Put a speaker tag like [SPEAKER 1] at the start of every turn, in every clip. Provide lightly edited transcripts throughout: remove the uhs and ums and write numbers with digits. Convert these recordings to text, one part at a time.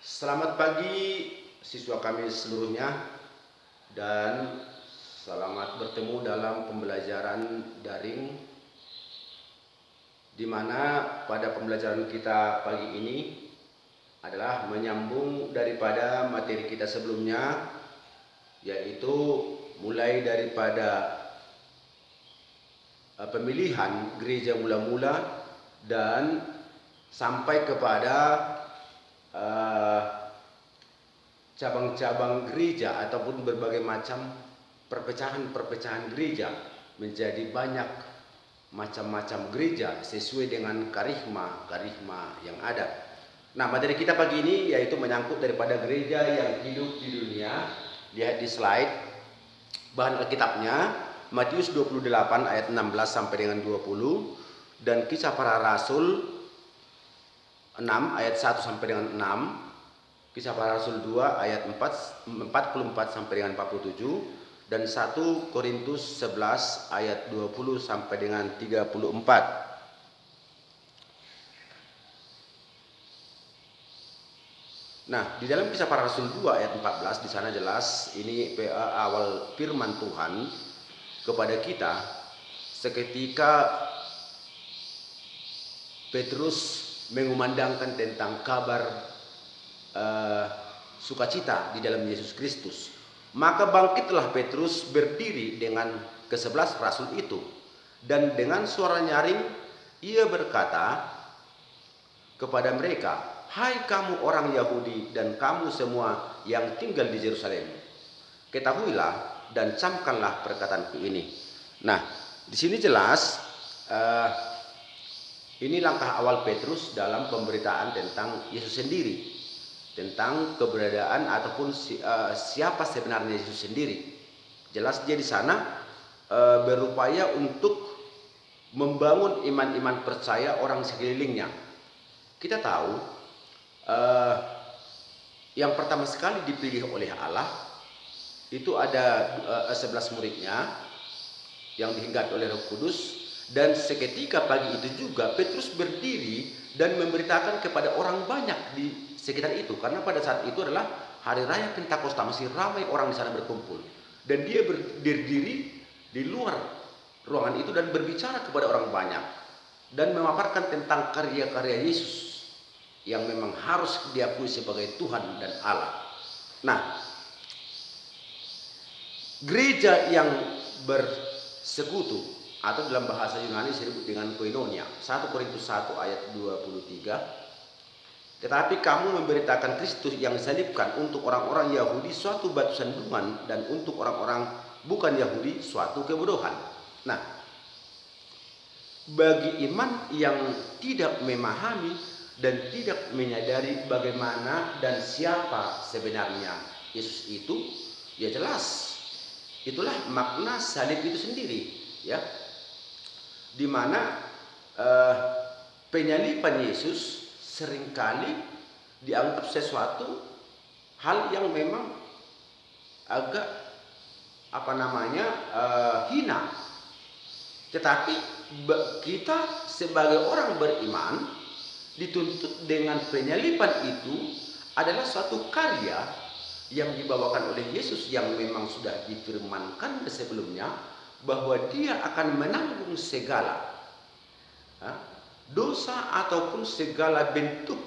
[SPEAKER 1] Selamat pagi siswa kami seluruhnya dan selamat bertemu dalam pembelajaran daring di mana pada pembelajaran kita pagi ini adalah menyambung daripada materi kita sebelumnya, yaitu mulai daripada pemilihan gereja mula-mula dan sampai kepada cabang-cabang gereja ataupun berbagai macam perpecahan-perpecahan gereja menjadi banyak macam-macam gereja sesuai dengan karisma yang ada. Nah, materi kita pagi ini yaitu menyangkut daripada gereja yang hidup di dunia. Lihat di slide bahan Alkitabnya, Matius 28 ayat 16 sampai dengan 20 dan Kisah Para Rasul 6 ayat 1 sampai dengan 6, Kisah Para Rasul 2 ayat 44 sampai dengan 47, dan 1 Korintus 11 ayat 20 sampai dengan 34. Nah, di dalam Kisah Para Rasul 2 ayat 14 di sana jelas ini awal firman Tuhan kepada kita seketika Petrus mengumandangkan tentang kabar sukacita di dalam Yesus Kristus. Maka bangkitlah Petrus berdiri dengan ke-11 rasul itu, dan dengan suara nyaring ia berkata kepada mereka, "Hai kamu orang Yahudi dan kamu semua yang tinggal di Yerusalem, ketahuilah dan camkanlah perkataanku ini." Nah, di sini jelas ini langkah awal Petrus dalam pemberitaan tentang Yesus sendiri, tentang keberadaan ataupun siapa sebenarnya Yesus sendiri. Jelas dia di sana berupaya untuk membangun iman-iman percaya orang sekelilingnya. Kita tahu yang pertama sekali dipilih oleh Allah itu ada 11 muridnya yang dihinggap oleh Roh Kudus. Dan seketika pagi itu juga Petrus berdiri dan memberitakan kepada orang banyak di sekitar itu, karena pada saat itu adalah hari raya Pentakosta, masih ramai orang di sana berkumpul, dan dia berdiri di luar ruangan itu dan berbicara kepada orang banyak dan memaparkan tentang karya-karya Yesus yang memang harus diakui sebagai Tuhan dan Allah. Nah, gereja yang bersekutu atau dalam bahasa Yunani disebut dengan koinonia, 1 Korintus 1 ayat 23, tetapi kamu memberitakan Kristus yang disalibkan untuk orang-orang Yahudi suatu batu sandungan dan untuk orang-orang bukan Yahudi suatu kebodohan. Nah, bagi iman yang tidak memahami dan tidak menyadari bagaimana dan siapa sebenarnya Yesus itu, ya jelas itulah makna salib itu sendiri, ya, di mana penyaliban Yesus seringkali dianggap sesuatu hal yang memang agak hina. Tetapi kita sebagai orang beriman dituntut dengan penyaliban itu adalah suatu karya yang dibawakan oleh Yesus yang memang sudah difirmankan sebelumnya bahwa dia akan menanggung segala dosa ataupun segala bentuk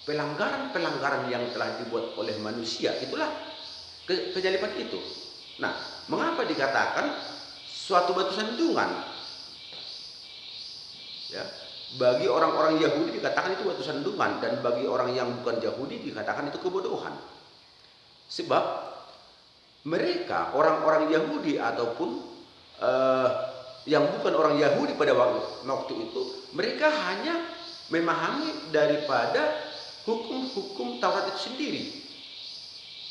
[SPEAKER 1] pelanggaran-pelanggaran yang telah dibuat oleh manusia. Itulah penyaliban itu. Nah, mengapa dikatakan suatu batu sandungan? Ya, bagi orang-orang Yahudi dikatakan itu batu sandungan, dan bagi orang yang bukan Yahudi dikatakan itu kebodohan. Sebab mereka orang-orang Yahudi ataupun yang bukan orang Yahudi pada waktu itu, mereka hanya memahami daripada hukum-hukum Taurat itu sendiri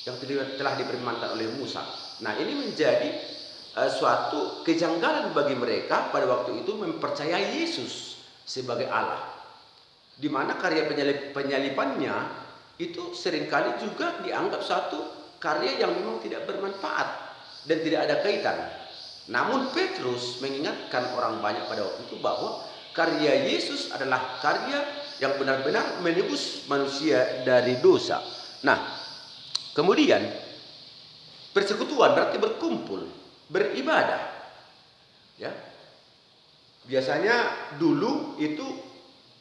[SPEAKER 1] yang telah difirmankan oleh Musa. Nah, ini menjadi suatu kejanggalan bagi mereka pada waktu itu mempercayai Yesus sebagai Allah, di mana karya penyalibannya itu seringkali juga dianggap satu karya yang memang tidak bermanfaat dan tidak ada kaitan. Namun Petrus mengingatkan orang banyak pada waktu itu bahwa karya Yesus adalah karya yang benar-benar menebus manusia dari dosa. Nah, kemudian persekutuan berarti berkumpul, beribadah. Ya. Biasanya dulu itu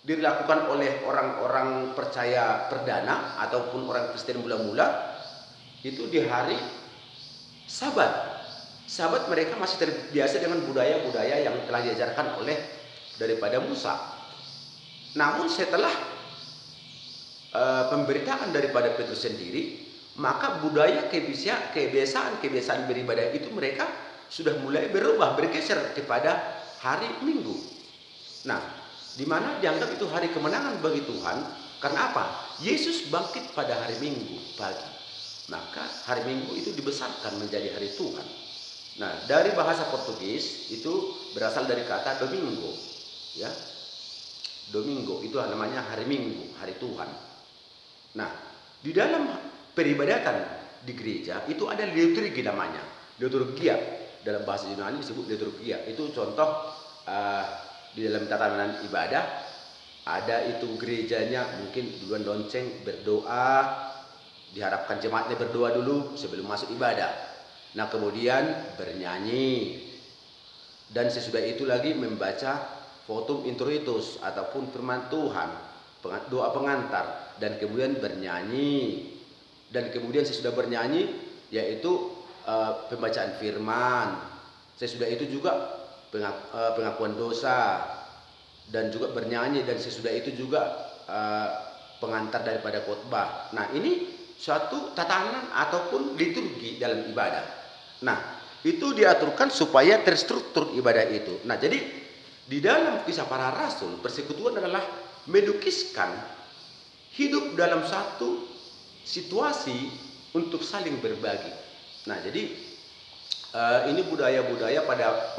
[SPEAKER 1] dilakukan oleh orang-orang percaya perdana ataupun orang Kristen mula-mula itu di hari Sabat. Sabat mereka masih terbiasa dengan budaya-budaya yang telah diajarkan oleh daripada Musa. Namun setelah pemberitaan daripada Petrus sendiri, maka budaya kebiasaan beribadah itu mereka sudah mulai berubah, bergeser kepada hari Minggu. Nah, di mana dianggap itu hari kemenangan bagi Tuhan. Karena apa? Yesus bangkit pada hari Minggu pagi. Maka hari Minggu itu dibesarkan menjadi hari Tuhan. Nah, dari bahasa Portugis itu berasal dari kata domingo, ya. Domingo itu namanya hari Minggu, hari Tuhan. Nah, di dalam peribadatan di gereja itu ada liturgi namanya, liturgia. Dalam bahasa Yunani disebut liturgia. Itu contoh di dalam tatanan ibadah ada itu gerejanya mungkin duluan lonceng berdoa, diharapkan jemaatnya berdoa dulu sebelum masuk ibadah. Nah, kemudian bernyanyi, dan sesudah itu lagi membaca votum introitus ataupun firman Tuhan, doa pengantar, dan kemudian bernyanyi, dan kemudian sesudah bernyanyi yaitu pembacaan firman, sesudah itu juga pengakuan dosa, dan juga bernyanyi, dan sesudah itu juga pengantar daripada khotbah. Nah, ini suatu tatanan ataupun liturgi dalam ibadah. Nah, itu diaturkan supaya terstruktur ibadah itu. Nah, jadi di dalam Kisah Para Rasul, persekutuan adalah melukiskan hidup dalam satu situasi untuk saling berbagi. Nah, jadi ini budaya-budaya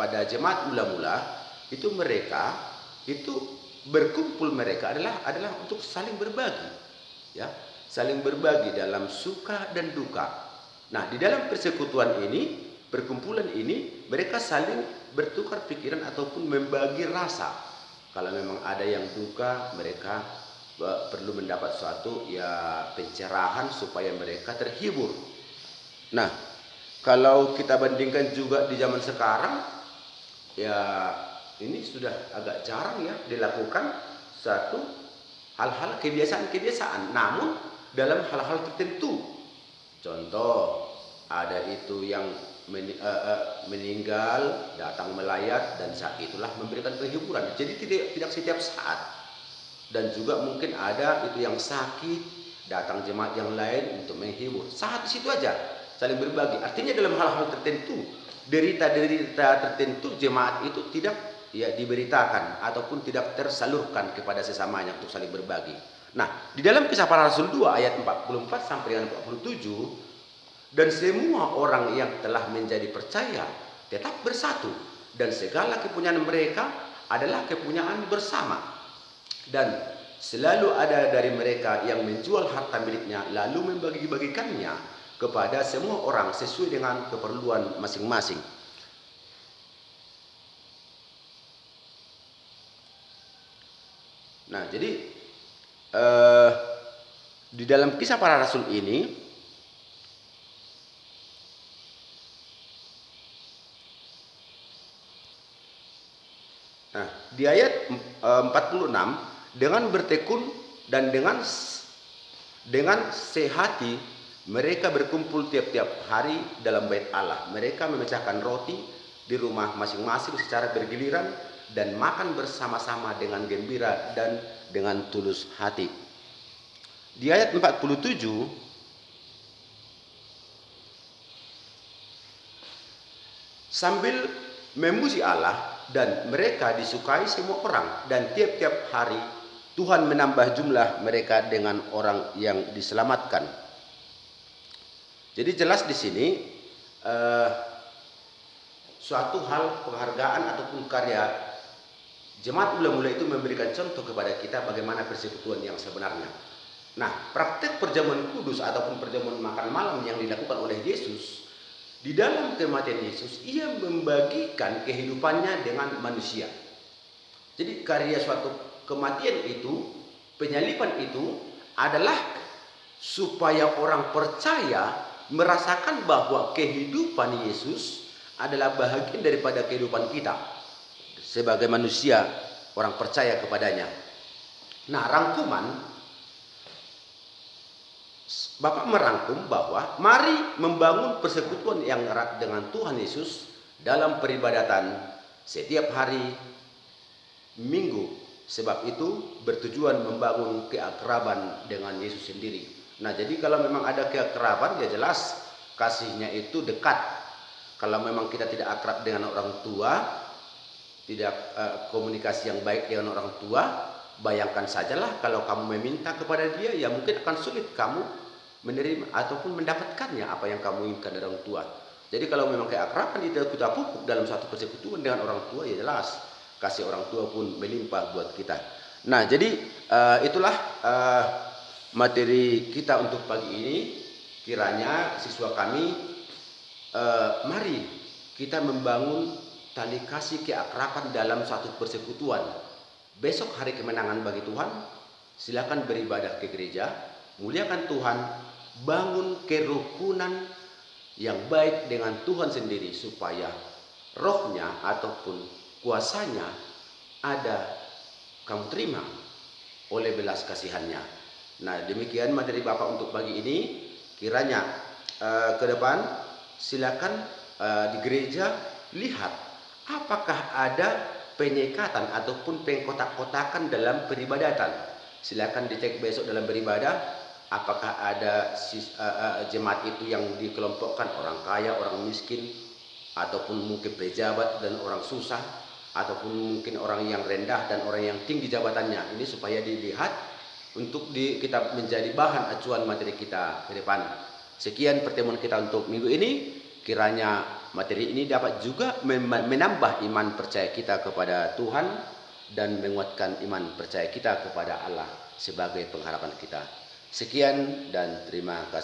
[SPEAKER 1] pada jemaat mula-mula itu mereka itu berkumpul, mereka adalah untuk saling berbagi, ya, saling berbagi dalam suka dan duka. Nah, di dalam persekutuan ini, perkumpulan ini, mereka saling bertukar pikiran ataupun membagi rasa. Kalau memang ada yang duka, mereka perlu mendapat suatu ya pencerahan supaya mereka terhibur. Nah, kalau kita bandingkan juga di zaman sekarang, ya ini sudah agak jarang ya dilakukan satu hal-hal kebiasaan-kebiasaan. Namun dalam hal-hal tertentu, contoh ada itu yang meninggal, datang melayat, dan saat itulah memberikan penghiburan. Jadi tidak setiap saat. Dan juga mungkin ada itu yang sakit, datang jemaat yang lain untuk menghibur. Saat di situ aja saling berbagi. Artinya dalam hal-hal tertentu, derita-derita tertentu, jemaat itu tidak ya diberitakan ataupun tidak tersalurkan kepada sesamanya untuk saling berbagi. Nah, di dalam Kisah Para Rasul 2 ayat 44 sampai dengan 47, dan semua orang yang telah menjadi percaya tetap bersatu, dan segala kepunyaan mereka adalah kepunyaan bersama, dan selalu ada dari mereka yang menjual harta miliknya lalu membagi-bagikannya kepada semua orang sesuai dengan keperluan masing-masing. Nah, jadi di dalam Kisah Para Rasul ini, nah, di ayat 46, dengan bertekun dan dengan sehati mereka berkumpul tiap-tiap hari dalam bait Allah. Mereka memecahkan roti di rumah masing-masing secara bergiliran dan makan bersama-sama dengan gembira dan dengan tulus hati. Di ayat 47, sambil memuji Allah, dan mereka disukai semua orang, dan tiap-tiap hari Tuhan menambah jumlah mereka dengan orang yang diselamatkan. Jadi jelas di sini suatu hal penghargaan ataupun karya jemaat mula-mula itu memberikan contoh kepada kita bagaimana persekutuan yang sebenarnya. Nah, praktek perjamuan kudus ataupun perjamuan makan malam yang dilakukan oleh Yesus, di dalam kematian Yesus, ia membagikan kehidupannya dengan manusia. Jadi karya suatu kematian itu, penyaliban itu adalah supaya orang percaya merasakan bahwa kehidupan Yesus adalah bahagian daripada kehidupan kita sebagai manusia, orang percaya kepadanya. Nah, rangkuman Bapak merangkum bahwa mari membangun persekutuan yang erat dengan Tuhan Yesus dalam peribadatan setiap hari Minggu. Sebab itu bertujuan membangun keakraban dengan Yesus sendiri. Nah, jadi kalau memang ada keakraban, ya jelas kasihnya itu dekat. Kalau memang kita tidak akrab dengan orang tua, tidak komunikasi yang baik dengan orang tua, bayangkan sajalah kalau kamu meminta kepada dia, ya mungkin akan sulit kamu menerima ataupun mendapatkannya apa yang kamu inginkan dari orang tua. Jadi kalau memang keakraban itu kita pupuk dalam satu persekutuan dengan orang tua, ya jelas kasih orang tua pun melimpah buat kita. Nah, jadi itulah materi kita untuk pagi ini. Kiranya siswa kami, mari kita membangun tali kasih keakraban dalam satu persekutuan. Besok hari kemenangan bagi Tuhan, silakan beribadah ke gereja, muliakan Tuhan, bangun kerukunan yang baik dengan Tuhan sendiri supaya rohnya ataupun kuasanya ada kamu terima oleh belas kasihannya. Nah, demikian materi Bapak untuk pagi ini. Kiranya ke depan silakan di gereja lihat apakah ada penyekatan ataupun pengkotak-kotakan dalam peribadatan. Silakan dicek besok dalam beribadah. Apakah ada jemaat itu yang dikelompokkan orang kaya, orang miskin, ataupun mungkin pejabat dan orang susah, ataupun mungkin orang yang rendah dan orang yang tinggi jabatannya. Ini supaya dilihat untuk kita menjadi bahan acuan materi kita ke depan. Sekian pertemuan kita untuk minggu ini. Kiranya materi ini dapat juga menambah iman percaya kita kepada Tuhan dan menguatkan iman percaya kita kepada Allah sebagai pengharapan kita. Sekian dan terima kasih.